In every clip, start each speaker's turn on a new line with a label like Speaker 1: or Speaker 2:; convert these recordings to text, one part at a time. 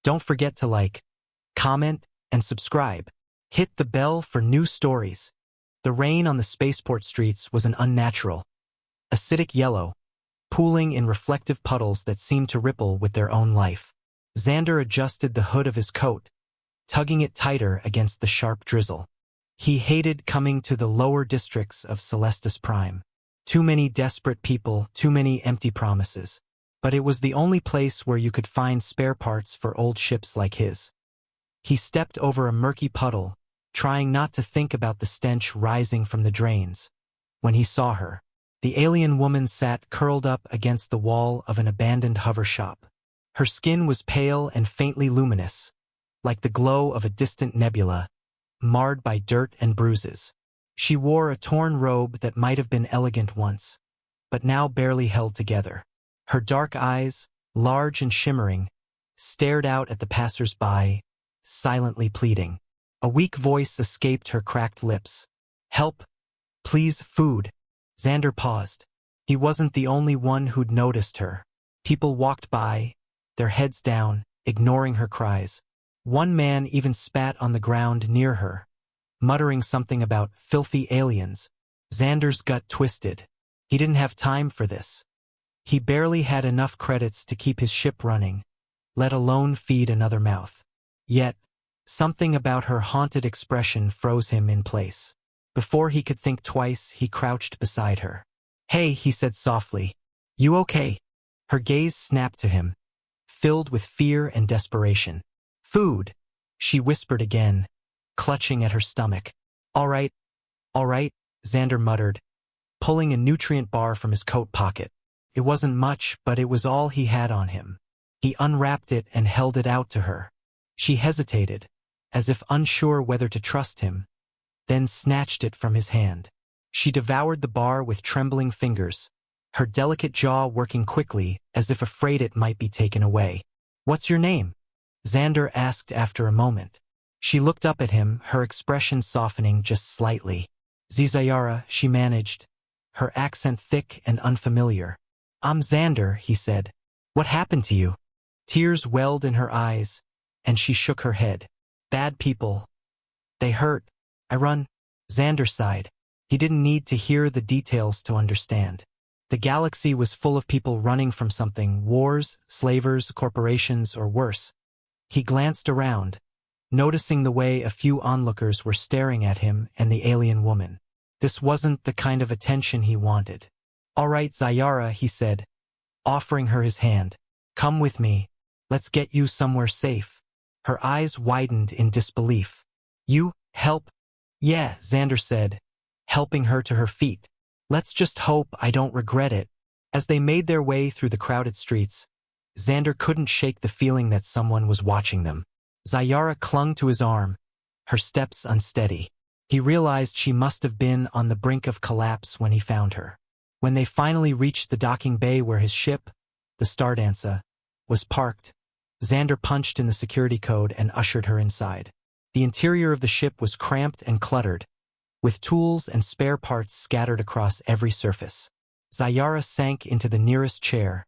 Speaker 1: Don't forget to like, comment, and subscribe. Hit the bell for new stories. The rain on the spaceport streets was an unnatural, acidic yellow, pooling in reflective puddles that seemed to ripple with their own life. Xander adjusted the hood of his coat, tugging it tighter against the sharp drizzle. He hated coming to the lower districts of Celestis Prime. Too many desperate people, too many empty promises. But it was the only place where you could find spare parts for old ships like his. He stepped over a murky puddle, trying not to think about the stench rising from the drains. When he saw her, the alien woman sat curled up against the wall of an abandoned hover shop. Her skin was pale and faintly luminous, like the glow of a distant nebula, marred by dirt and bruises. She wore a torn robe that might have been elegant once, but now barely held together. Her dark eyes, large and shimmering, stared out at the passers-by, silently pleading. A weak voice escaped her cracked lips. "Help! Please, food!" Xander paused. He wasn't the only one who'd noticed her. People walked by, their heads down, ignoring her cries. One man even spat on the ground near her, muttering something about filthy aliens. Xander's gut twisted. He didn't have time for this. He barely had enough credits to keep his ship running, let alone feed another mouth. Yet, something about her haunted expression froze him in place. Before he could think twice, he crouched beside her. "Hey," he said softly. "You okay?" Her gaze snapped to him, filled with fear and desperation. "Food," she whispered again, clutching at her stomach. All right, Xander muttered, pulling a nutrient bar from his coat pocket. It wasn't much, but it was all he had on him. He unwrapped it and held it out to her. She hesitated, as if unsure whether to trust him, then snatched it from his hand. She devoured the bar with trembling fingers, her delicate jaw working quickly as if afraid it might be taken away. "What's your name?" Xander asked after a moment. She looked up at him, her expression softening just slightly. "Zizayara," she managed, her accent thick and unfamiliar. "I'm Xander," he said. "What happened to you?" Tears welled in her eyes, and she shook her head. "Bad people. They hurt. I run." Xander sighed. He didn't need to hear the details to understand. The galaxy was full of people running from something: wars, slavers, corporations, or worse. He glanced around, noticing the way a few onlookers were staring at him and the alien woman. This wasn't the kind of attention he wanted. "All right, Zayara," he said, offering her his hand. "Come with me. Let's get you somewhere safe." Her eyes widened in disbelief. "You help?" "Yeah," Xander said, helping her to her feet. "Let's just hope I don't regret it." As they made their way through the crowded streets, Xander couldn't shake the feeling that someone was watching them. Zayara clung to his arm, her steps unsteady. He realized she must have been on the brink of collapse when he found her. When they finally reached the docking bay where his ship, the Stardancer, was parked, Xander punched in the security code and ushered her inside. The interior of the ship was cramped and cluttered, with tools and spare parts scattered across every surface. Zayara sank into the nearest chair,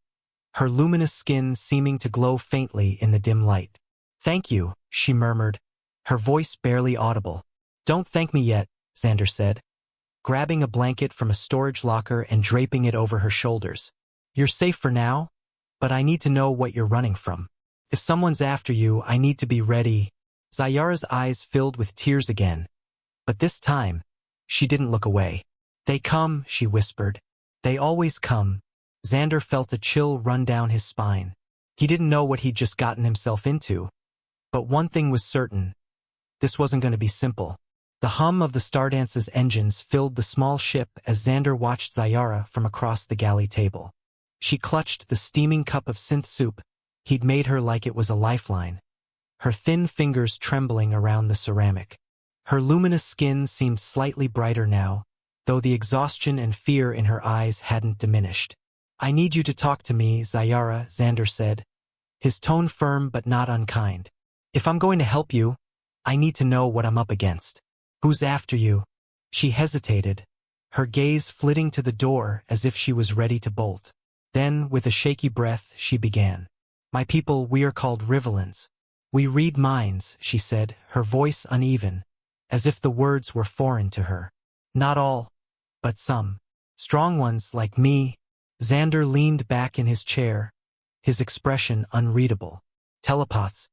Speaker 1: her luminous skin seeming to glow faintly in the dim light. "Thank you," she murmured, her voice barely audible. "Don't thank me yet," Xander said, grabbing a blanket from a storage locker and draping it over her shoulders. "You're safe for now, but I need to know what you're running from. If someone's after you, I need to be ready." Zayara's eyes filled with tears again, but this time, she didn't look away. "They come," she whispered. "They always come." Xander felt a chill run down his spine. He didn't know what he'd just gotten himself into, but one thing was certain: this wasn't going to be simple. The hum of the Stardance's engines filled the small ship as Xander watched Zayara from across the galley table. She clutched the steaming cup of synth soup. He'd made her like it was a lifeline, her thin fingers trembling around the ceramic. Her luminous skin seemed slightly brighter now, though the exhaustion and fear in her eyes hadn't diminished. "I need you to talk to me, Zayara," Xander said, his tone firm but not unkind. "If I'm going to help you, I need to know what I'm up against." "Who's after you?" She hesitated, her gaze flitting to the door as if she was ready to bolt. Then, with a shaky breath, she began. "My people, we are called Rivelins. We read minds, she said, her voice uneven, as if the words were foreign to her. Not all, but some. Strong ones like me. Xander leaned back in his chair, his expression unreadable. Telepaths.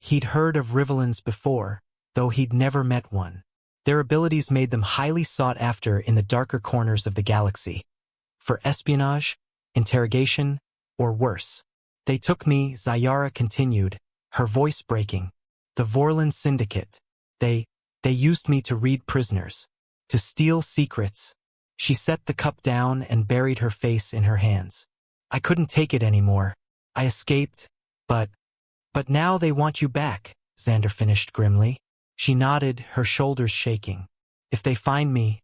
Speaker 1: He'd heard of Rivelins before, though he'd never met one. Their abilities made them highly sought after in the darker corners of the galaxy. For espionage, interrogation, or worse. They took me, Zayara continued, her voice breaking. The Vorlon Syndicate. They used me to read prisoners. To steal secrets. She set the cup down and buried her face in her hands. I couldn't take it anymore. I escaped, but now they want you back, Xander finished grimly. She nodded, her shoulders shaking. If they find me,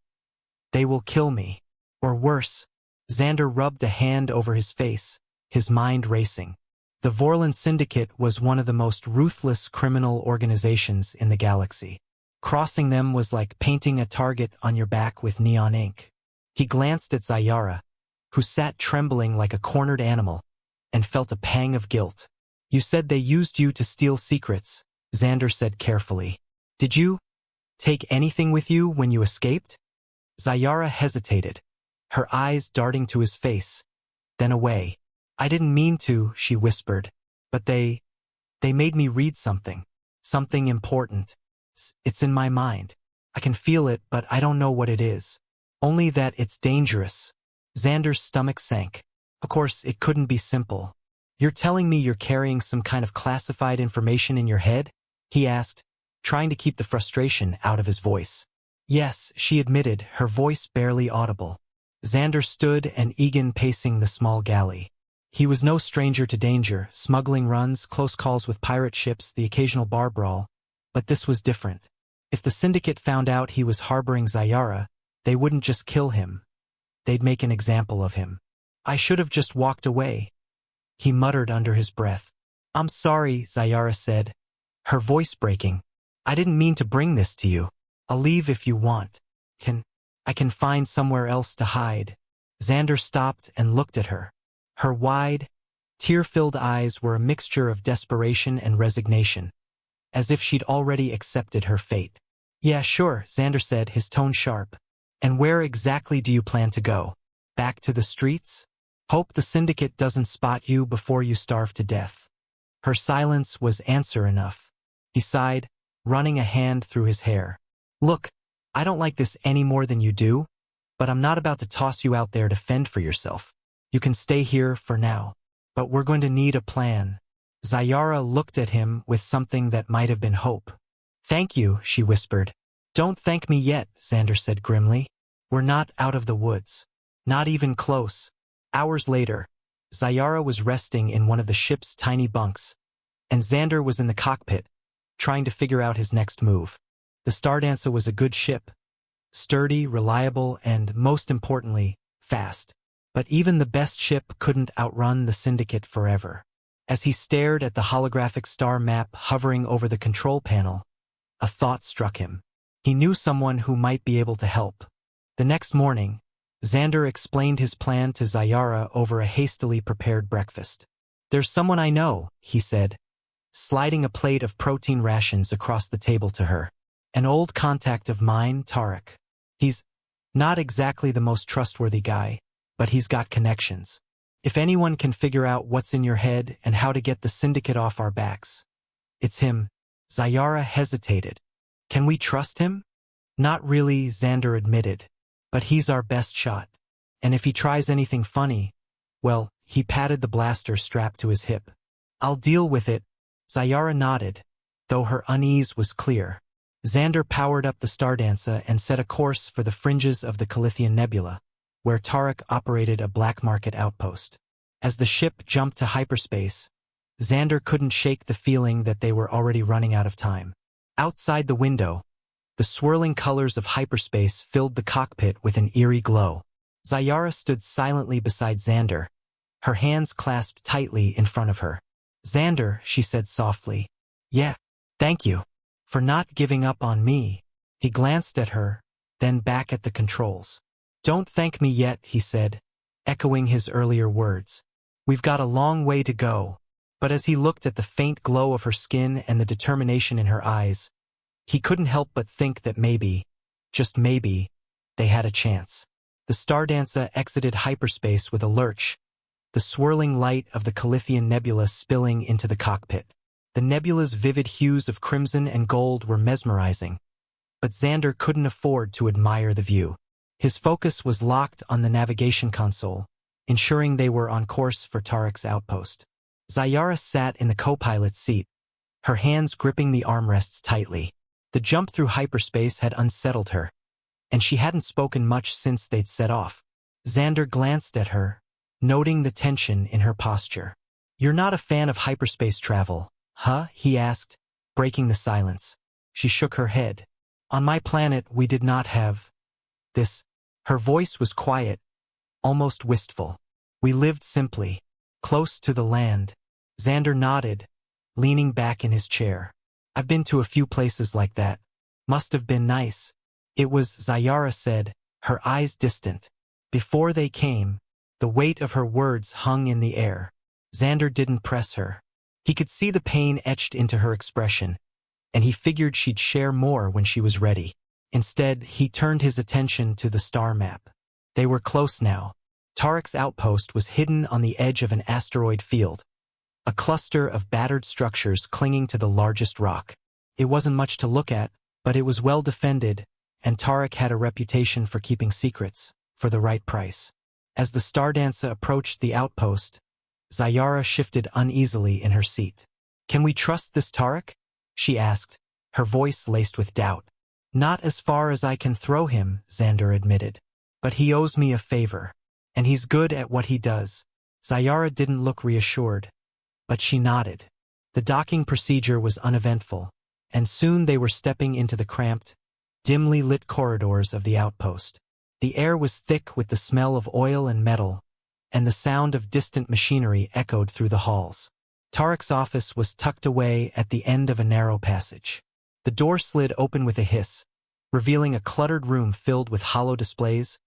Speaker 1: they will kill me. Or worse. Xander rubbed a hand over his face, his mind racing. The Vorlon Syndicate was one of the most ruthless criminal organizations in the galaxy. Crossing them was like painting a target on your back with neon ink. He glanced at Zayara, who sat trembling like a cornered animal, and felt a pang of guilt. You said they used you to steal secrets, Xander said carefully. Did you take anything with you when you escaped? Zayara hesitated, her eyes darting to his face, then away. I didn't mean to, she whispered, but they made me read something important. It's in my mind. I can feel it, but I don't know what it is. Only that it's dangerous. Xander's stomach sank. Of course, it couldn't be simple. You're telling me you're carrying some kind of classified information in your head? He asked, trying to keep the frustration out of his voice. Yes, she admitted, her voice barely audible. Xander stood and Egan pacing the small galley. He was no stranger to danger, smuggling runs, close calls with pirate ships, the occasional bar brawl. But this was different. If the Syndicate found out he was harboring Zayara, they wouldn't just kill him. They'd make an example of him. I should have just walked away, he muttered under his breath. I'm sorry, Zayara said, her voice breaking. I didn't mean to bring this to you. I'll leave if you want. I can find somewhere else to hide. Xander stopped and looked at her. Her wide, tear-filled eyes were a mixture of desperation and resignation, as if she'd already accepted her fate. Yeah, sure, Xander said, his tone sharp. And where exactly do you plan to go? Back to the streets? Hope the Syndicate doesn't spot you before you starve to death. Her silence was answer enough. He sighed, running a hand through his hair. Look, I don't like this any more than you do, but I'm not about to toss you out there to fend for yourself. You can stay here for now, but we're going to need a plan. Zayara looked at him with something that might have been hope. Thank you, she whispered. Don't thank me yet, Xander said grimly. We're not out of the woods. Not even close. Hours later, Zayara was resting in one of the ship's tiny bunks, and Xander was in the cockpit, trying to figure out his next move. The Stardancer was a good ship, sturdy, reliable, and, most importantly, fast. But even the best ship couldn't outrun the Syndicate forever. As he stared at the holographic star map hovering over the control panel, a thought struck him. He knew someone who might be able to help. The next morning, Xander explained his plan to Zayara over a hastily prepared breakfast. There's someone I know, he said, sliding a plate of protein rations across the table to her. An old contact of mine, Tarek. He's not exactly the most trustworthy guy, but he's got connections. If anyone can figure out what's in your head and how to get the Syndicate off our backs, it's him. Zayara hesitated. Can we trust him? Not really, Xander admitted, but he's our best shot. And if he tries anything funny, well, he patted the blaster strapped to his hip. I'll deal with it. Zayara nodded, though her unease was clear. Xander powered up the Stardancer and set a course for the fringes of the Calithian Nebula, where Tarek operated a black market outpost. As the ship jumped to hyperspace, Xander couldn't shake the feeling that they were already running out of time. Outside the window, the swirling colors of hyperspace filled the cockpit with an eerie glow. Zayara stood silently beside Xander, her hands clasped tightly in front of her. Xander, she said softly. Yeah, thank you. For not giving up on me. He glanced at her, then back at the controls. Don't thank me yet, he said, echoing his earlier words. We've got a long way to go. But as he looked at the faint glow of her skin and the determination in her eyes, he couldn't help but think that maybe, just maybe, they had a chance. The Stardancer exited hyperspace with a lurch, the swirling light of the Calithian nebula spilling into the cockpit. The nebula's vivid hues of crimson and gold were mesmerizing, but Xander couldn't afford to admire the view. His focus was locked on the navigation console, ensuring they were on course for Tarek's outpost. Zayara sat in the co-pilot's seat, her hands gripping the armrests tightly. The jump through hyperspace had unsettled her, and she hadn't spoken much since they'd set off. Xander glanced at her, noting the tension in her posture. "You're not a fan of hyperspace travel, huh?" he asked, breaking the silence. She shook her head. "On my planet, we did not have this." Her voice was quiet, almost wistful. "We lived simply, close to the land." Xander nodded, leaning back in his chair. "I've been to a few places like that. Must have been nice." "It was," Zayara said, her eyes distant. Before they came, the weight of her words hung in the air. Xander didn't press her. He could see the pain etched into her expression, and he figured she'd share more when she was ready. Instead, he turned his attention to the star map. They were close now. Tarek's outpost was hidden on the edge of an asteroid field, a cluster of battered structures clinging to the largest rock. It wasn't much to look at, but it was well defended, and Tarek had a reputation for keeping secrets, for the right price. As the Stardancer approached the outpost, Zayara shifted uneasily in her seat. "Can we trust this Tarek?" she asked, her voice laced with doubt. "Not as far as I can throw him," Xander admitted. "But he owes me a favor, and he's good at what he does." Zayara didn't look reassured, but she nodded. The docking procedure was uneventful, and soon they were stepping into the cramped, dimly lit corridors of the outpost. The air was thick with the smell of oil and metal, and the sound of distant machinery echoed through the halls. Tarek's office was tucked away at the end of a narrow passage. The door slid open with a hiss, revealing a cluttered room filled with hollow displays,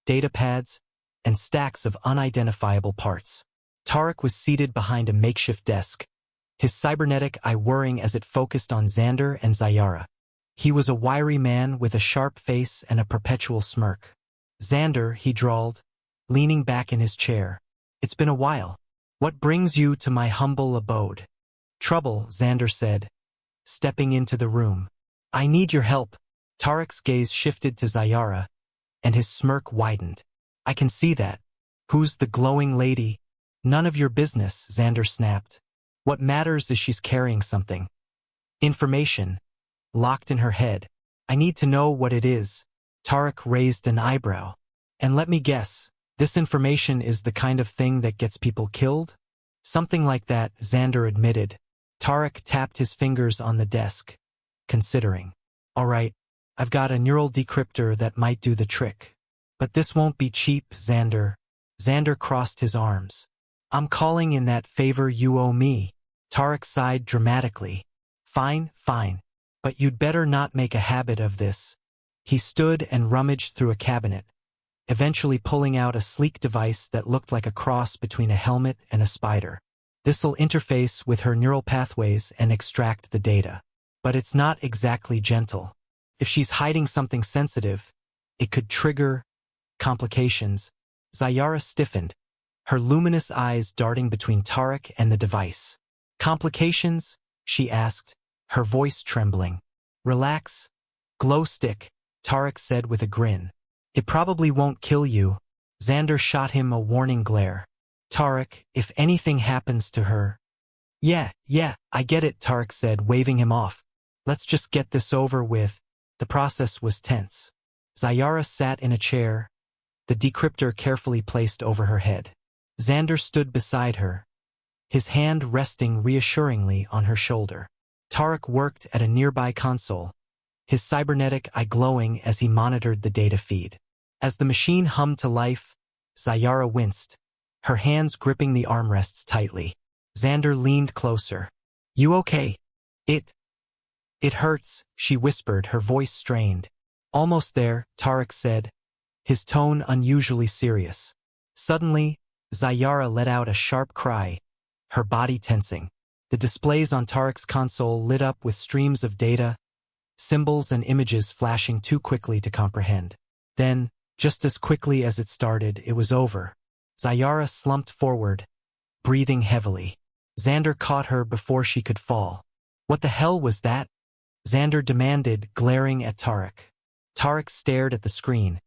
Speaker 1: data pads, and stacks of unidentifiable parts. Tarek was seated behind a makeshift desk, his cybernetic eye whirring as it focused on Xander and Zayara. He was a wiry man with a sharp face and a perpetual smirk. "Xander," he drawled, leaning back in his chair. "It's been a while. What brings you to my humble abode?" "Trouble," Xander said, stepping into the room. "I need your help." Tarek's gaze shifted to Zayara, and his smirk widened. "I can see that. Who's the glowing lady?" "None of your business," Xander snapped. "What matters is she's carrying something. Information, locked in her head. I need to know what it is." Tarek raised an eyebrow. "And let me guess, this information is the kind of thing that gets people killed?" "Something like that," Xander admitted. Tarek tapped his fingers on the desk, considering. "All right, I've got a neural decryptor that might do the trick. But this won't be cheap, Xander." Xander crossed his arms. "I'm calling in that favor you owe me." Tarek sighed dramatically. "Fine, fine. But you'd better not make a habit of this." He stood and rummaged through a cabinet, eventually pulling out a sleek device that looked like a cross between a helmet and a spider. "This'll interface with her neural pathways and extract the data. But it's not exactly gentle. If she's hiding something sensitive, it could trigger complications." Zayara stiffened, her luminous eyes darting between Tarek and the device. "Complications?" she asked, her voice trembling. "Relax. Glow stick," Tarek said with a grin. "It probably won't kill you." Xander shot him a warning glare. "Tarek, if anything happens to her—" Yeah, I get it," Tarek said, waving him off. "Let's just get this over with." The process was tense. Zayara sat in a chair, the decryptor carefully placed over her head. Xander stood beside her, his hand resting reassuringly on her shoulder. Tarek worked at a nearby console, his cybernetic eye glowing as he monitored the data feed. As the machine hummed to life, Zayara winced, her hands gripping the armrests tightly. Xander leaned closer. "You okay?" It hurts," she whispered, her voice strained. "Almost there," Tarek said, his tone unusually serious. Suddenly, Zayara let out a sharp cry, her body tensing. The displays on Tarek's console lit up with streams of data, symbols and images flashing too quickly to comprehend. Then, just as quickly as it started, it was over. Zayara slumped forward, breathing heavily. Xander caught her before she could fall. What the hell was that? Xander demanded, glaring at Tarek. Tarek stared at the screen,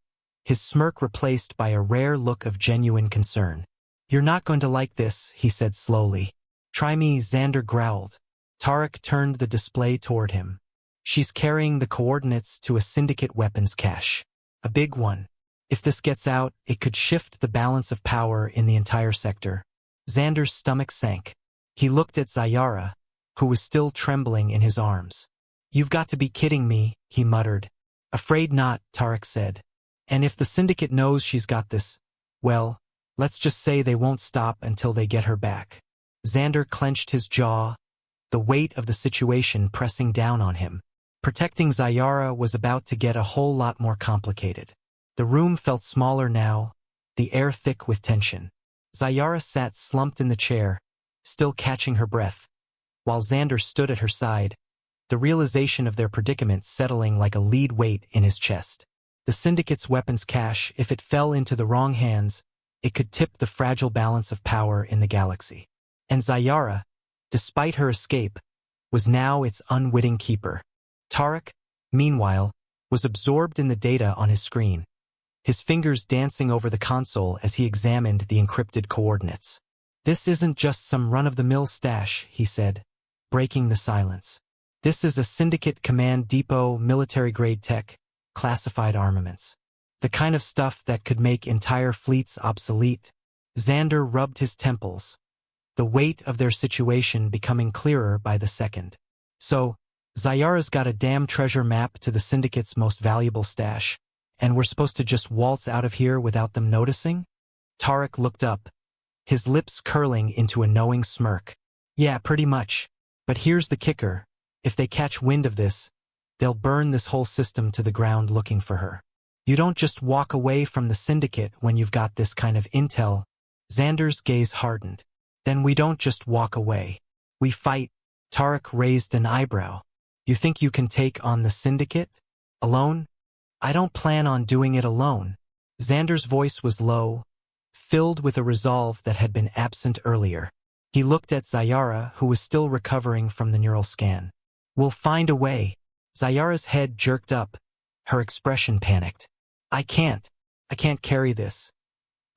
Speaker 1: his smirk replaced by a rare look of genuine concern. You're not going to like this, he said slowly. Try me, Xander growled. Tarek turned the display toward him. She's carrying the coordinates to a syndicate weapons cache. A big one. If this gets out, it could shift the balance of power in the entire sector. Xander's stomach sank. He looked at Zayara, who was still trembling in his arms. You've got to be kidding me, he muttered. Afraid not, Tarek said. And if the syndicate knows she's got this, well, let's just say they won't stop until they get her back. Xander clenched his jaw, the weight of the situation pressing down on him. Protecting Zayara was about to get a whole lot more complicated. The room felt smaller now, the air thick with tension. Zayara sat slumped in the chair, still catching her breath, while Xander stood at her side, the realization of their predicament settling like a lead weight in his chest. The syndicate's weapons cache, if it fell into the wrong hands, it could tip the fragile balance of power in the galaxy. And Zayara, despite her escape, was now its unwitting keeper. Tarek, meanwhile, was absorbed in the data on his screen, his fingers dancing over the console as he examined the encrypted coordinates. This isn't just some run-of-the-mill stash, he said, breaking the silence. This is a syndicate command depot, military-grade tech, classified armaments. The kind of stuff that could make entire fleets obsolete. Xander rubbed his temples, the weight of their situation becoming clearer by the second. So, Zayara's got a damn treasure map to the syndicate's most valuable stash, and we're supposed to just waltz out of here without them noticing? Tarek looked up, his lips curling into a knowing smirk. Yeah, pretty much. But here's the kicker. If they catch wind of this, they'll burn this whole system to the ground looking for her. You don't just walk away from the syndicate when you've got this kind of intel. Xander's gaze hardened. Then we don't just walk away. We fight. Tarek raised an eyebrow. You think you can take on the syndicate? Alone? I don't plan on doing it alone. Xander's voice was low, filled with a resolve that had been absent earlier. He looked at Zayara, who was still recovering from the neural scan. We'll find a way. Zayara's head jerked up, her expression panicked. I can't carry this.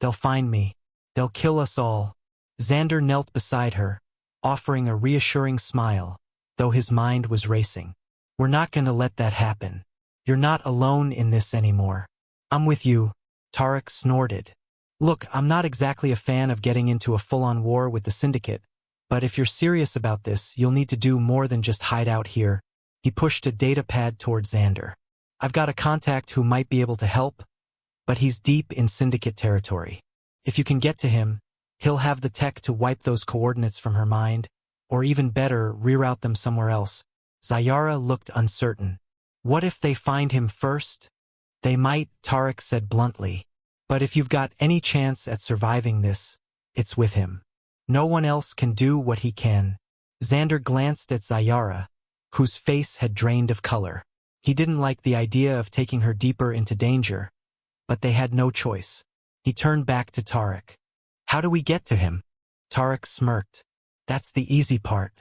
Speaker 1: They'll find me. They'll kill us all. Xander knelt beside her, offering a reassuring smile, though his mind was racing. We're not going to let that happen. You're not alone in this anymore. I'm with you. Tarek snorted. Look, I'm not exactly a fan of getting into a full-on war with the syndicate, but if you're serious about this, you'll need to do more than just hide out here. He pushed a data pad toward Xander. I've got a contact who might be able to help, but he's deep in syndicate territory. If you can get to him, he'll have the tech to wipe those coordinates from her mind, or even better, reroute them somewhere else. Zayara looked uncertain. What if they find him first? They might, Tarek said bluntly. But if you've got any chance at surviving this, it's with him. No one else can do what he can. Xander glanced at Zayara, whose face had drained of color. He didn't like the idea of taking her deeper into danger, but they had no choice. He turned back to Tarek. How do we get to him? Tarek smirked. That's the easy part.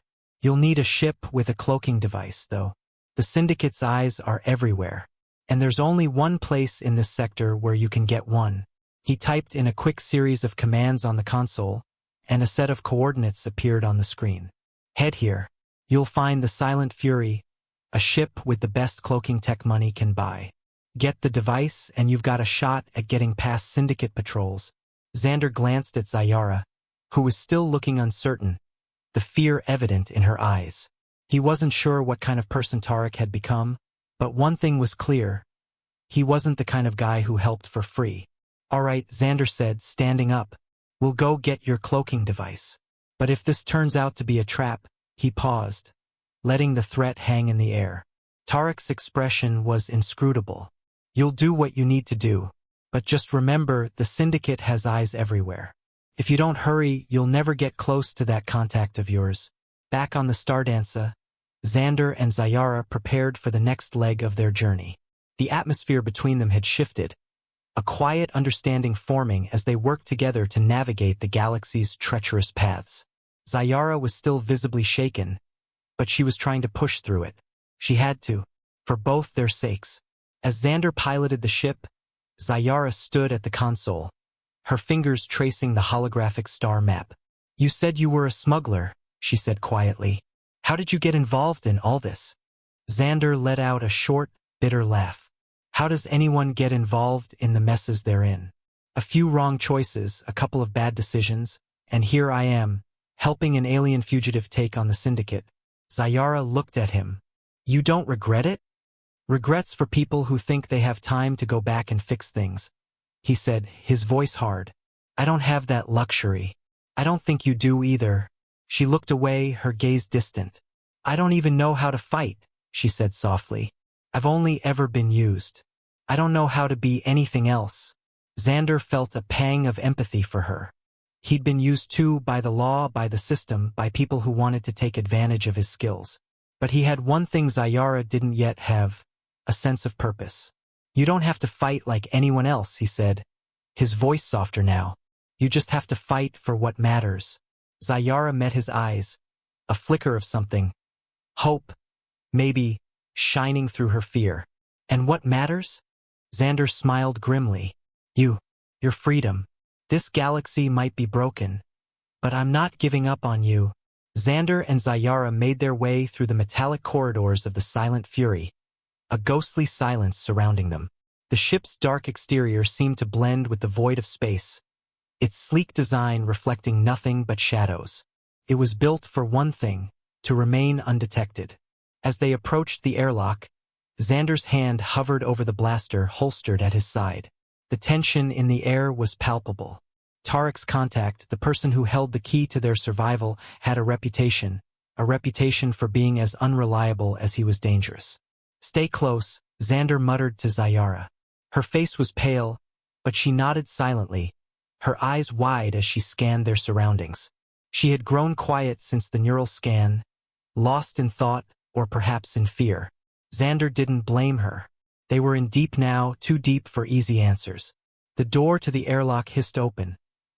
Speaker 1: You'll need a ship with a cloaking device, though. The syndicate's eyes are everywhere, and there's only one place in this sector where you can get one. He typed in a quick series of commands on the console, and a set of coordinates appeared on the screen. Head here. You'll find the Silent Fury, a ship with the best cloaking tech money can buy. Get the device, and you've got a shot at getting past syndicate patrols. Xander glanced at Zayara, who was still looking uncertain, the fear evident in her eyes. He wasn't sure what kind of person Tarek had become, but one thing was clear. He wasn't the kind of guy who helped for free. All right, Xander said, standing up. We'll go get your cloaking device. But if this turns out to be a trap, he paused, letting the threat hang in the air. Tarek's expression was inscrutable. You'll do what you need to do, but just remember the syndicate has eyes everywhere. If you don't hurry, you'll never get close to that contact of yours. Back on the Stardancer, Xander and Zayara prepared for the next leg of their journey. The atmosphere between them had shifted, a quiet understanding forming as they worked together to navigate the galaxy's treacherous paths. Zayara was still visibly shaken, but she was trying to push through it. She had to, for both their sakes. As Xander piloted the ship, Zayara stood at the console, her fingers tracing the holographic star map. "You said you were a smuggler," she said quietly. "How did you get involved in all this?" Xander let out a short, bitter laugh. "How does anyone get involved in the messes they're in? A few wrong choices, a couple of bad decisions, and here I am, helping an alien fugitive take on the syndicate." Zayara looked at him. "You don't regret it?" "Regrets for people who think they have time to go back and fix things," he said, his voice hard. "I don't have that luxury. I don't think you do either." She looked away, her gaze distant. "I don't even know how to fight," she said softly. "I've only ever been used. I don't know how to be anything else." Xander felt a pang of empathy for her. He'd been used too, by the law, by the system, by people who wanted to take advantage of his skills. But he had one thing Zayara didn't yet have, a sense of purpose. "You don't have to fight like anyone else," he said, his voice softer now. "You just have to fight for what matters." Zayara met his eyes, a flicker of something. Hope, maybe, shining through her fear. "And what matters?" Xander smiled grimly. Your freedom. This galaxy might be broken, but I'm not giving up on you." Xander and Zayara made their way through the metallic corridors of the Silent Fury, a ghostly silence surrounding them. The ship's dark exterior seemed to blend with the void of space, its sleek design reflecting nothing but shadows. It was built for one thing, to remain undetected. As they approached the airlock, Xander's hand hovered over the blaster holstered at his side. The tension in the air was palpable. Tarek's contact, the person who held the key to their survival, had a reputation for being as unreliable as he was dangerous. "Stay close," Xander muttered to Zayara. Her face was pale, but she nodded silently, her eyes wide as she scanned their surroundings. She had grown quiet since the neural scan, lost in thought or perhaps in fear. Xander didn't blame her. They were in deep now, too deep for easy answers. The door to the airlock hissed open,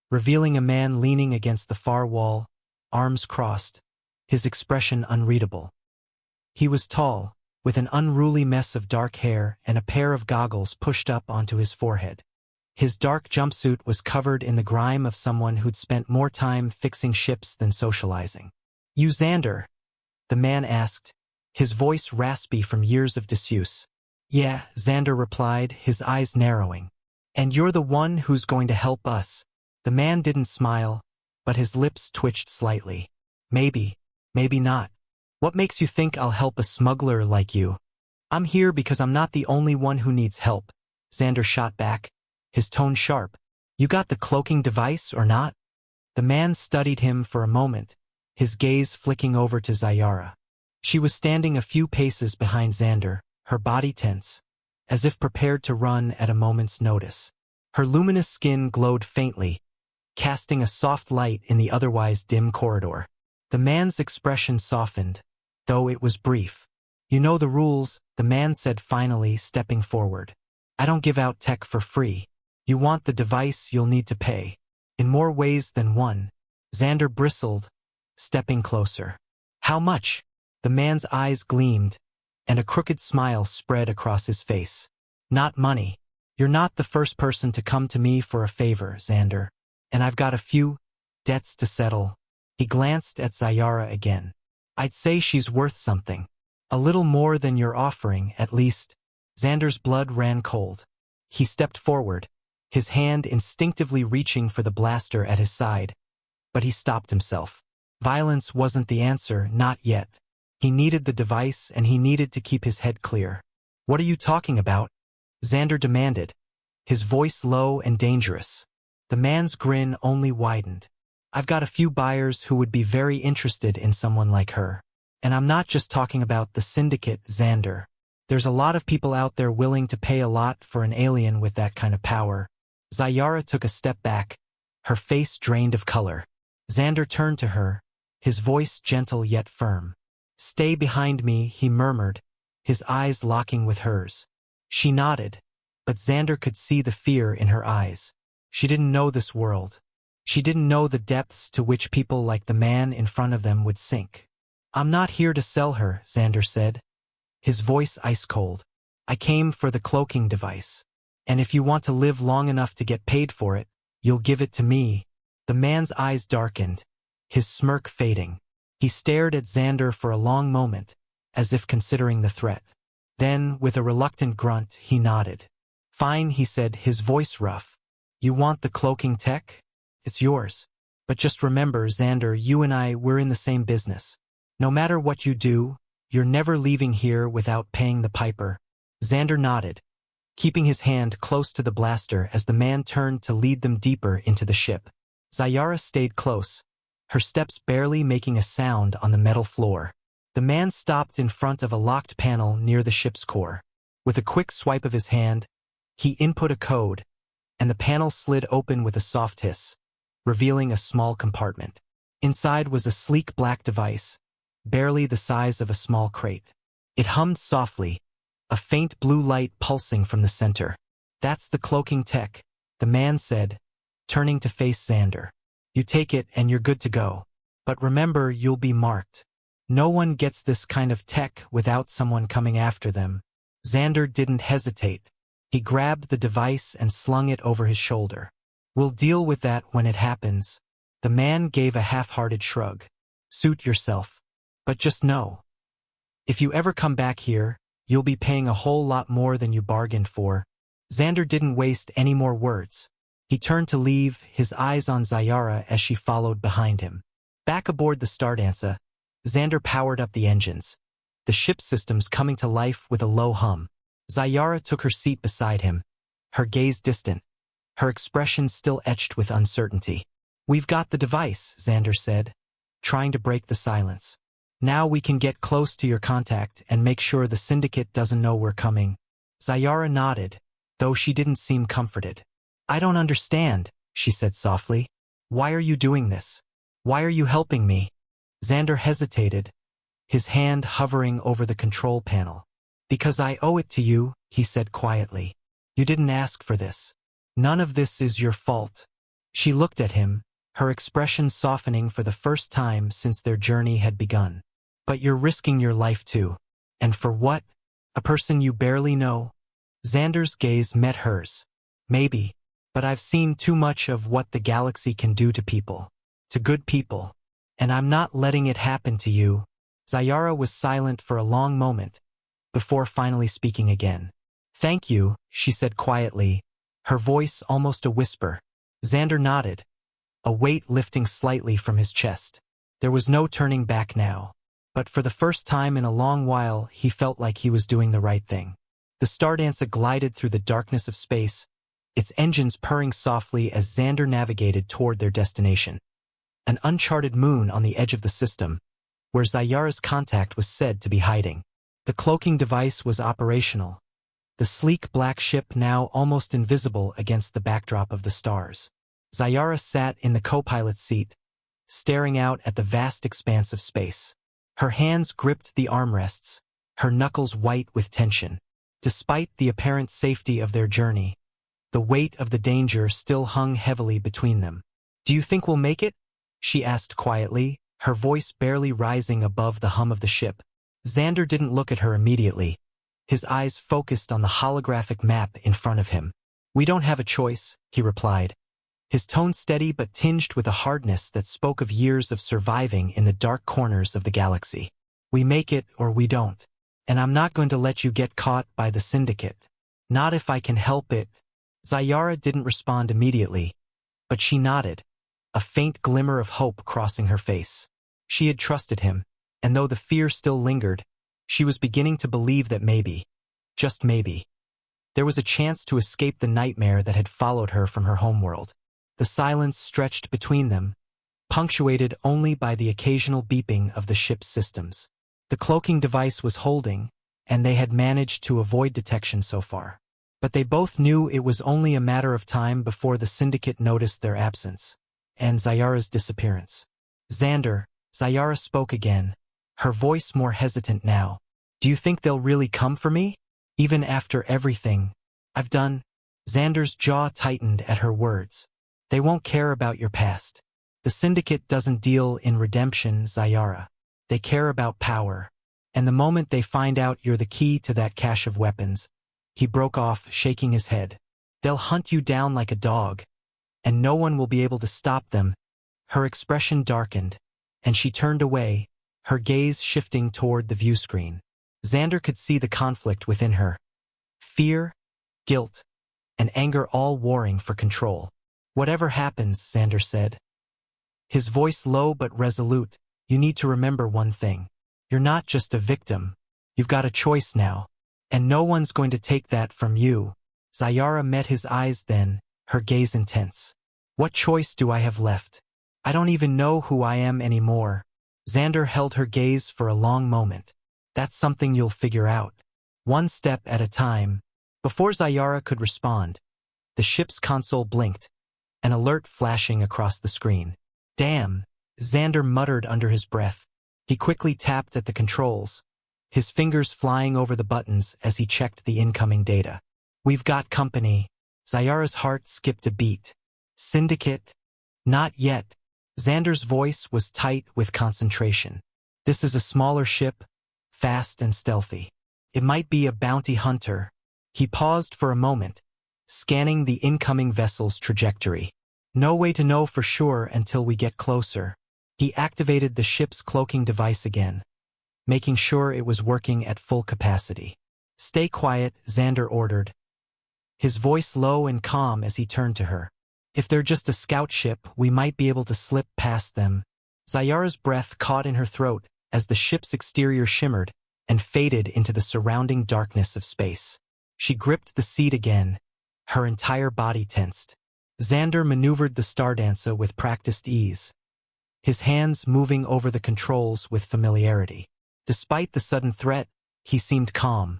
Speaker 1: revealing a man leaning against the far wall, arms crossed, his expression unreadable. He was tall, with an unruly mess of dark hair and a pair of goggles pushed up onto his forehead. His dark jumpsuit was covered in the grime of someone who'd spent more time fixing ships than socializing. "You Xander?" the man asked, his voice raspy from years of disuse. "Yeah," Xander replied, his eyes narrowing. "And you're the one who's going to help us?" The man didn't smile, but his lips twitched slightly. "Maybe, maybe not. What makes you think I'll help a smuggler like you?" "I'm here because I'm not the only one who needs help," Xander shot back, his tone sharp. "You got the cloaking device or not?" The man studied him for a moment, his gaze flicking over to Zayara. She was standing a few paces behind Xander, her body tense, as if prepared to run at a moment's notice. Her luminous skin glowed faintly, casting a soft light in the otherwise dim corridor. The man's expression softened, though it was brief. "You know the rules," the man said finally, stepping forward. "I don't give out tech for free. You want the device, you'll need to pay. In more ways than one." Xander bristled, stepping closer. "How much?" The man's eyes gleamed, and a crooked smile spread across his face. "Not money. You're not the first person to come to me for a favor, Xander. And I've got a few debts to settle." He glanced at Zayara again. "I'd say she's worth something. A little more than you're offering, at least." Xander's blood ran cold. He stepped forward, his hand instinctively reaching for the blaster at his side. But he stopped himself. Violence wasn't the answer, not yet. He needed the device, and he needed to keep his head clear. "What are you talking about?" Xander demanded, his voice low and dangerous. The man's grin only widened. "I've got a few buyers who would be very interested in someone like her. And I'm not just talking about the syndicate, Xander. There's a lot of people out there willing to pay a lot for an alien with that kind of power." Zayara took a step back, her face drained of color. Xander turned to her, his voice gentle yet firm. "Stay behind me," he murmured, his eyes locking with hers. She nodded, but Xander could see the fear in her eyes. She didn't know this world. She didn't know the depths to which people like the man in front of them would sink. "I'm not here to sell her," Xander said, his voice ice-cold. "I came for the cloaking device. And if you want to live long enough to get paid for it, you'll give it to me." The man's eyes darkened, his smirk fading. He stared at Xander for a long moment, as if considering the threat. Then, with a reluctant grunt, he nodded. "Fine," he said, his voice rough. "You want the cloaking tech? It's yours. But just remember, Xander, you and we're in the same business. No matter what you do, you're never leaving here without paying the piper." Xander nodded, keeping his hand close to the blaster as the man turned to lead them deeper into the ship. Zayara stayed close, her steps barely making a sound on the metal floor. The man stopped in front of a locked panel near the ship's core. With a quick swipe of his hand, he input a code, and the panel slid open with a soft hiss, revealing a small compartment. Inside was a sleek black device, barely the size of a small crate. It hummed softly, a faint blue light pulsing from the center. "That's the cloaking tech," the man said, turning to face Xander. "You take it and you're good to go. But remember, you'll be marked. No one gets this kind of tech without someone coming after them." Xander didn't hesitate. He grabbed the device and slung it over his shoulder. "We'll deal with that when it happens." The man gave a half-hearted shrug. "Suit yourself. But just know, if you ever come back here, you'll be paying a whole lot more than you bargained for." Xander didn't waste any more words. He turned to leave, his eyes on Zayara as she followed behind him. Back aboard the Stardancer, Xander powered up the engines, the ship systems coming to life with a low hum. Zayara took her seat beside him, her gaze distant, her expression still etched with uncertainty. "We've got the device," Xander said, trying to break the silence. "Now we can get close to your contact and make sure the syndicate doesn't know we're coming." Zayara nodded, though she didn't seem comforted. "I don't understand," she said softly. "Why are you doing this? Why are you helping me?" Xander hesitated, his hand hovering over the control panel. "Because I owe it to you," he said quietly. "You didn't ask for this. None of this is your fault." She looked at him, her expression softening for the first time since their journey had begun. "But you're risking your life too. And for what? A person you barely know?" Xander's gaze met hers. "Maybe. But I've seen too much of what the galaxy can do to people. To good people. And I'm not letting it happen to you." Zayara was silent for a long moment, before finally speaking again. "Thank you," she said quietly, her voice almost a whisper. Xander nodded, a weight lifting slightly from his chest. There was no turning back now. But for the first time in a long while, he felt like he was doing the right thing. The Stardancer glided through the darkness of space, its engines purring softly as Xander navigated toward their destination. An uncharted moon on the edge of the system, where Zayara's contact was said to be hiding. The cloaking device was operational, the sleek black ship now almost invisible against the backdrop of the stars. Zayara sat in the co-pilot's seat, staring out at the vast expanse of space. Her hands gripped the armrests, her knuckles white with tension. Despite the apparent safety of their journey, the weight of the danger still hung heavily between them. "Do you think we'll make it?" she asked quietly, her voice barely rising above the hum of the ship. Xander didn't look at her immediately, his eyes focused on the holographic map in front of him. "We don't have a choice," he replied, his tone steady but tinged with a hardness that spoke of years of surviving in the dark corners of the galaxy. "We make it or we don't. And I'm not going to let you get caught by the syndicate. Not if I can help it." Zayara didn't respond immediately, but she nodded, a faint glimmer of hope crossing her face. She had trusted him, and though the fear still lingered, she was beginning to believe that maybe, just maybe, there was a chance to escape the nightmare that had followed her from her homeworld. The silence stretched between them, punctuated only by the occasional beeping of the ship's systems. The cloaking device was holding, and they had managed to avoid detection so far. But they both knew it was only a matter of time before the syndicate noticed their absence and Zyara's disappearance. Xander, Zyara spoke again, her voice more hesitant now. Do you think they'll really come for me? Even after everything I've done? Xander's jaw tightened at her words. They won't care about your past. The syndicate doesn't deal in redemption, Zyara. They care about power. And the moment they find out you're the key to that cache of weapons, he broke off, shaking his head. They'll hunt you down like a dog, and no one will be able to stop them. Her expression darkened, and she turned away, her gaze shifting toward the view screen. Xander could see the conflict within her. Fear, guilt, and anger all warring for control. Whatever happens, Xander said, his voice low but resolute, you need to remember one thing. You're not just a victim. You've got a choice now. And no one's going to take that from you. Zyara met his eyes then, her gaze intense. What choice do I have left? I don't even know who I am anymore. Xander held her gaze for a long moment. That's something you'll figure out. One step at a time. Before Zyara could respond, the ship's console blinked, an alert flashing across the screen. Damn, Xander muttered under his breath. He quickly tapped at the controls, his fingers flying over the buttons as he checked the incoming data. We've got company. Zyara's heart skipped a beat. Syndicate? Not yet. Xander's voice was tight with concentration. This is a smaller ship, fast and stealthy. It might be a bounty hunter. He paused for a moment, scanning the incoming vessel's trajectory. No way to know for sure until we get closer. He activated the ship's cloaking device again, making sure it was working at full capacity. Stay quiet, Xander ordered, his voice low and calm as he turned to her. If they're just a scout ship, we might be able to slip past them. Zyara's breath caught in her throat as the ship's exterior shimmered and faded into the surrounding darkness of space. She gripped the seat again, her entire body tensed. Xander maneuvered the Stardancer with practiced ease, his hands moving over the controls with familiarity. Despite the sudden threat, he seemed calm,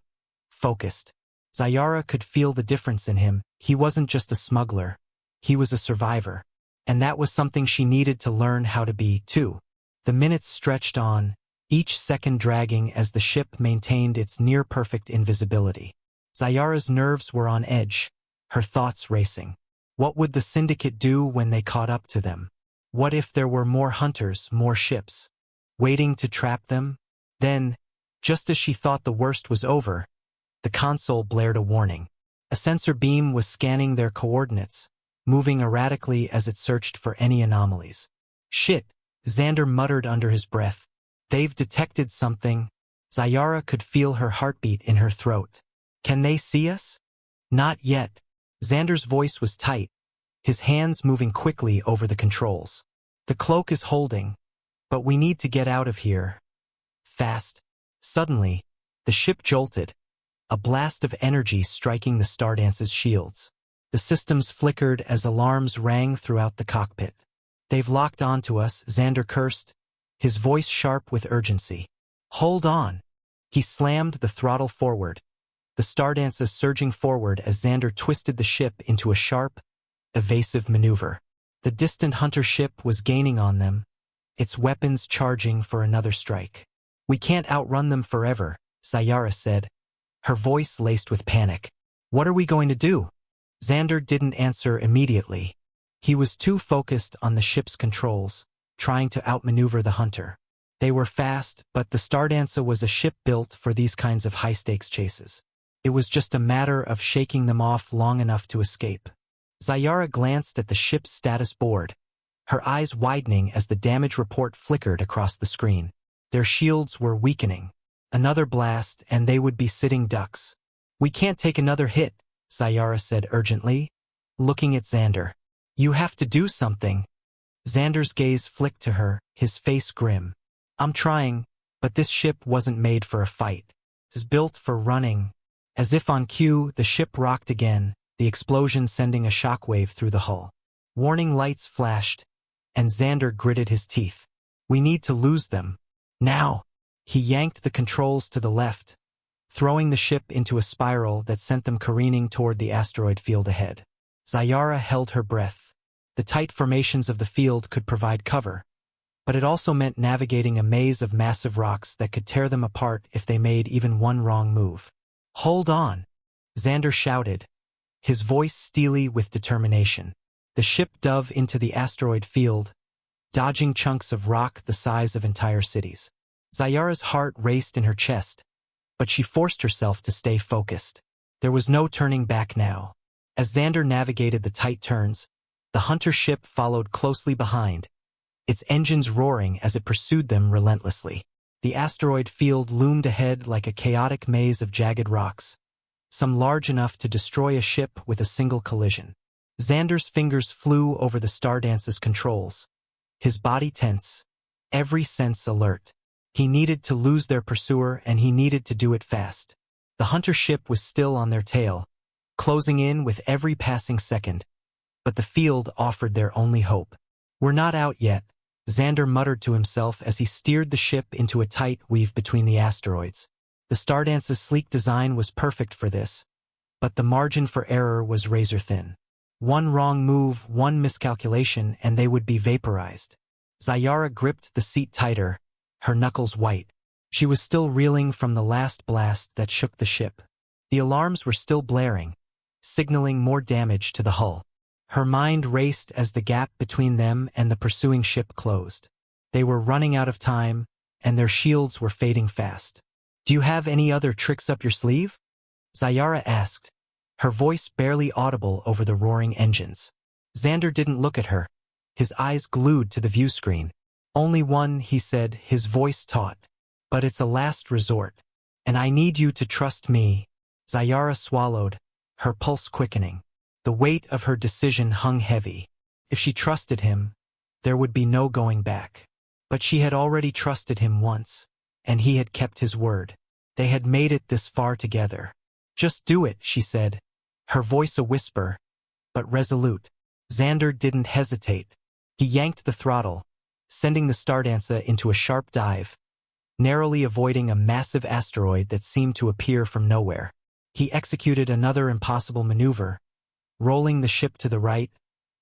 Speaker 1: focused. Zyara could feel the difference in him. He wasn't just a smuggler. He was a survivor. And that was something she needed to learn how to be, too. The minutes stretched on, each second dragging as the ship maintained its near-perfect invisibility. Zyara's nerves were on edge, her thoughts racing. What would the syndicate do when they caught up to them? What if there were more hunters, more ships, waiting to trap them? Then, just as she thought the worst was over, the console blared a warning. A sensor beam was scanning their coordinates, moving erratically as it searched for any anomalies. Shit, Xander muttered under his breath. They've detected something. Zyara could feel her heartbeat in her throat. Can they see us? Not yet. Xander's voice was tight, his hands moving quickly over the controls. The cloak is holding, but we need to get out of here. Fast. Suddenly, the ship jolted, a blast of energy striking the Stardance's shields. The systems flickered as alarms rang throughout the cockpit. They've locked onto us, Xander cursed, his voice sharp with urgency. Hold on. He slammed the throttle forward, the Stardancer surging forward as Xander twisted the ship into a sharp, evasive maneuver. The distant hunter ship was gaining on them, its weapons charging for another strike. We can't outrun them forever, Zyara said, her voice laced with panic. What are we going to do? Xander didn't answer immediately. He was too focused on the ship's controls, trying to outmaneuver the hunter. They were fast, but the Stardancer was a ship built for these kinds of high-stakes chases. It was just a matter of shaking them off long enough to escape. Zyara glanced at the ship's status board, her eyes widening as the damage report flickered across the screen. Their shields were weakening. Another blast, and they would be sitting ducks. We can't take another hit, Zyara said urgently, looking at Xander. You have to do something. Xander's gaze flicked to her, his face grim. I'm trying, but this ship wasn't made for a fight. It's built for running. As if on cue, the ship rocked again, the explosion sending a shockwave through the hull. Warning lights flashed, and Xander gritted his teeth. We need to lose them. Now. He yanked the controls to the left, throwing the ship into a spiral that sent them careening toward the asteroid field ahead. Zayara held her breath. The tight formations of the field could provide cover, but it also meant navigating a maze of massive rocks that could tear them apart if they made even one wrong move. "Hold on!" Xander shouted, his voice steely with determination. The ship dove into the asteroid field, dodging chunks of rock the size of entire cities. Zayara's heart raced in her chest, but she forced herself to stay focused. There was no turning back now. As Xander navigated the tight turns, the hunter ship followed closely behind, its engines roaring as it pursued them relentlessly. The asteroid field loomed ahead like a chaotic maze of jagged rocks, some large enough to destroy a ship with a single collision. Xander's fingers flew over the Stardance's controls, his body tense, every sense alert. He needed to lose their pursuer, and he needed to do it fast. The hunter ship was still on their tail, closing in with every passing second, but the field offered their only hope. "We're not out yet," Xander muttered to himself as he steered the ship into a tight weave between the asteroids. The Stardance's sleek design was perfect for this, but the margin for error was razor-thin. One wrong move, one miscalculation, and they would be vaporized. Zayara gripped the seat tighter, her knuckles white. She was still reeling from the last blast that shook the ship. The alarms were still blaring, signaling more damage to the hull. Her mind raced as the gap between them and the pursuing ship closed. They were running out of time, and their shields were fading fast. "Do you have any other tricks up your sleeve?" Zayara asked, her voice barely audible over the roaring engines. Xander didn't look at her, his eyes glued to the view screen. "Only one," he said, his voice taut. "But it's a last resort, and I need you to trust me." Zayara swallowed, her pulse quickening. The weight of her decision hung heavy. If she trusted him, there would be no going back. But she had already trusted him once, and he had kept his word. They had made it this far together. "Just do it," she said, her voice a whisper, but resolute. Xander didn't hesitate. He yanked the throttle, sending the Stardancer into a sharp dive, narrowly avoiding a massive asteroid that seemed to appear from nowhere. He executed another impossible maneuver, rolling the ship to the right,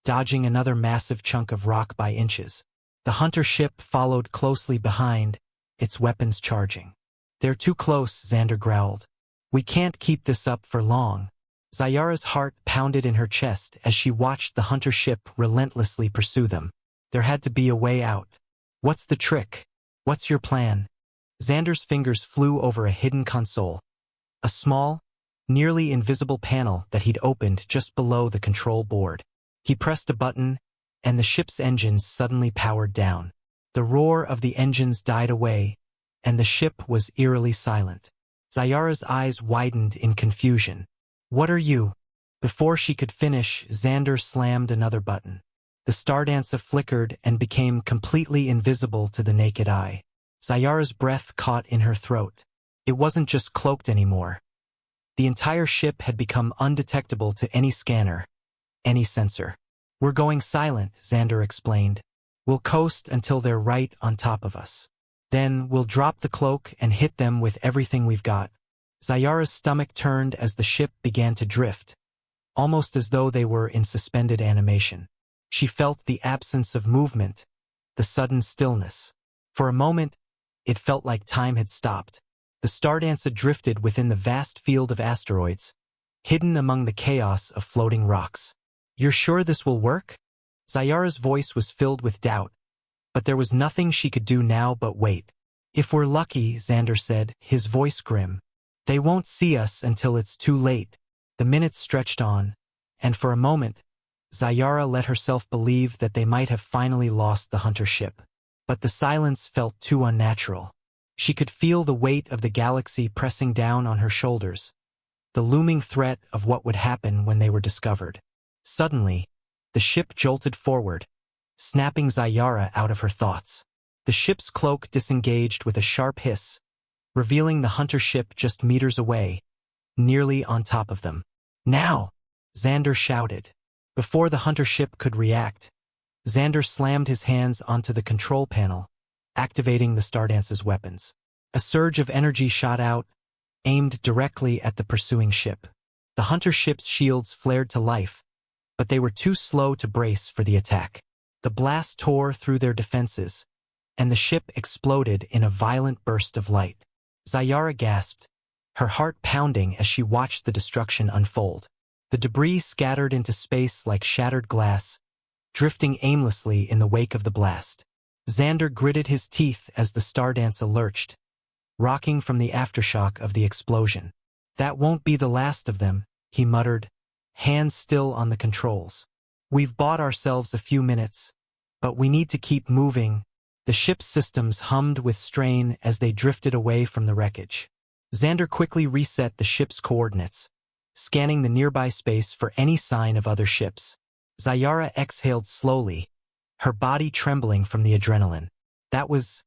Speaker 1: dodging another massive chunk of rock by inches. The hunter ship followed closely behind, its weapons charging. "They're too close," Xander growled. "We can't keep this up for long." Zayara's heart pounded in her chest as she watched the hunter ship relentlessly pursue them. There had to be a way out. "What's the trick? What's your plan?" Xander's fingers flew over a hidden console, a small, nearly invisible panel that he'd opened just below the control board. He pressed a button, and the ship's engines suddenly powered down. The roar of the engines died away, and the ship was eerily silent. Zayara's eyes widened in confusion. "What are you?" Before she could finish, Xander slammed another button. The Stardancer flickered and became completely invisible to the naked eye. Zayara's breath caught in her throat. It wasn't just cloaked anymore. The entire ship had become undetectable to any scanner, any sensor. "We're going silent," Xander explained. "We'll coast until they're right on top of us. Then we'll drop the cloak and hit them with everything we've got." Zayara's stomach turned as the ship began to drift, almost as though they were in suspended animation. She felt the absence of movement, the sudden stillness. For a moment, it felt like time had stopped. The Stardancer drifted within the vast field of asteroids, hidden among the chaos of floating rocks. "You're sure this will work?" Zayara's voice was filled with doubt, but there was nothing she could do now but wait. "If we're lucky," Xander said, his voice grim. "They won't see us until it's too late." The minutes stretched on, and for a moment, Zayara let herself believe that they might have finally lost the hunter ship. But the silence felt too unnatural. She could feel the weight of the galaxy pressing down on her shoulders, the looming threat of what would happen when they were discovered. Suddenly, the ship jolted forward, snapping Zayara out of her thoughts. The ship's cloak disengaged with a sharp hiss, revealing the hunter ship just meters away, nearly on top of them. "Now!" Xander shouted. Before the hunter ship could react, Xander slammed his hands onto the control panel, activating the Stardance's weapons. A surge of energy shot out, aimed directly at the pursuing ship. The hunter ship's shields flared to life, but they were too slow to brace for the attack. The blast tore through their defenses, and the ship exploded in a violent burst of light. Zayara gasped, her heart pounding as she watched the destruction unfold. The debris scattered into space like shattered glass, drifting aimlessly in the wake of the blast. Xander gritted his teeth as the Stardancer lurched, rocking from the aftershock of the explosion. "That won't be the last of them," he muttered, hands still on the controls. "We've bought ourselves a few minutes, but we need to keep moving." The ship's systems hummed with strain as they drifted away from the wreckage. Xander quickly reset the ship's coordinates, scanning the nearby space for any sign of other ships. Zayara exhaled slowly, her body trembling from the adrenaline. That was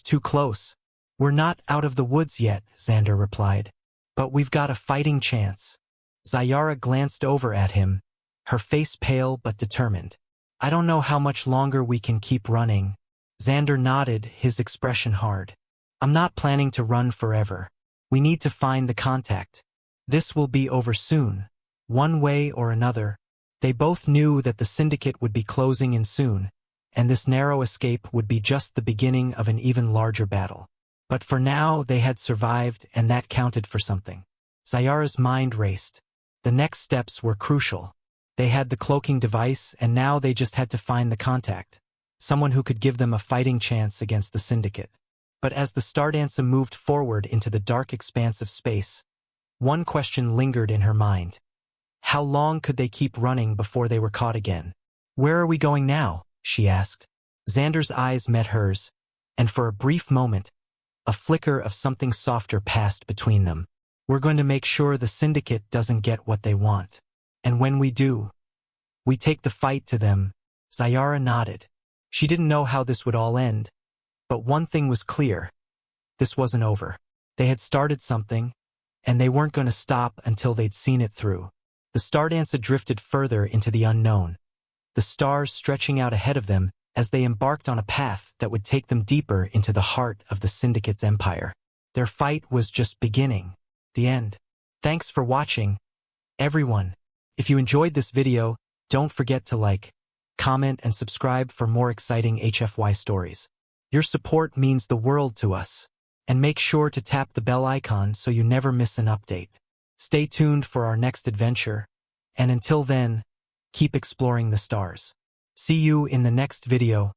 Speaker 1: too close. "We're not out of the woods yet," Xander replied. "But we've got a fighting chance." Zayara glanced over at him, her face pale but determined. "I don't know how much longer we can keep running." Xander nodded, his expression hard. "I'm not planning to run forever. We need to find the contact. This will be over soon, one way or another." They both knew that the Syndicate would be closing in soon, and this narrow escape would be just the beginning of an even larger battle. But for now, they had survived, and that counted for something. Zayara's mind raced. The next steps were crucial. They had the cloaking device, and now they just had to find the contact, someone who could give them a fighting chance against the Syndicate. But as the Stardancer moved forward into the dark expanse of space, one question lingered in her mind. How long could they keep running before they were caught again? "Where are we going now?" she asked. Xander's eyes met hers, and for a brief moment, a flicker of something softer passed between them. "We're going to make sure the Syndicate doesn't get what they want. And when we do, we take the fight to them." Zayara nodded. She didn't know how this would all end, but one thing was clear. This wasn't over. They had started something, and they weren't going to stop until they'd seen it through. The Stardancer drifted further into the unknown, the stars stretching out ahead of them as they embarked on a path that would take them deeper into the heart of the Syndicate's empire. Their fight was just beginning. The end. Thanks for watching, everyone. If you enjoyed this video, don't forget to like, comment, and subscribe for more exciting HFY stories. Your support means the world to us. And make sure to tap the bell icon so you never miss an update. Stay tuned for our next adventure, and until then, keep exploring the stars. See you in the next video.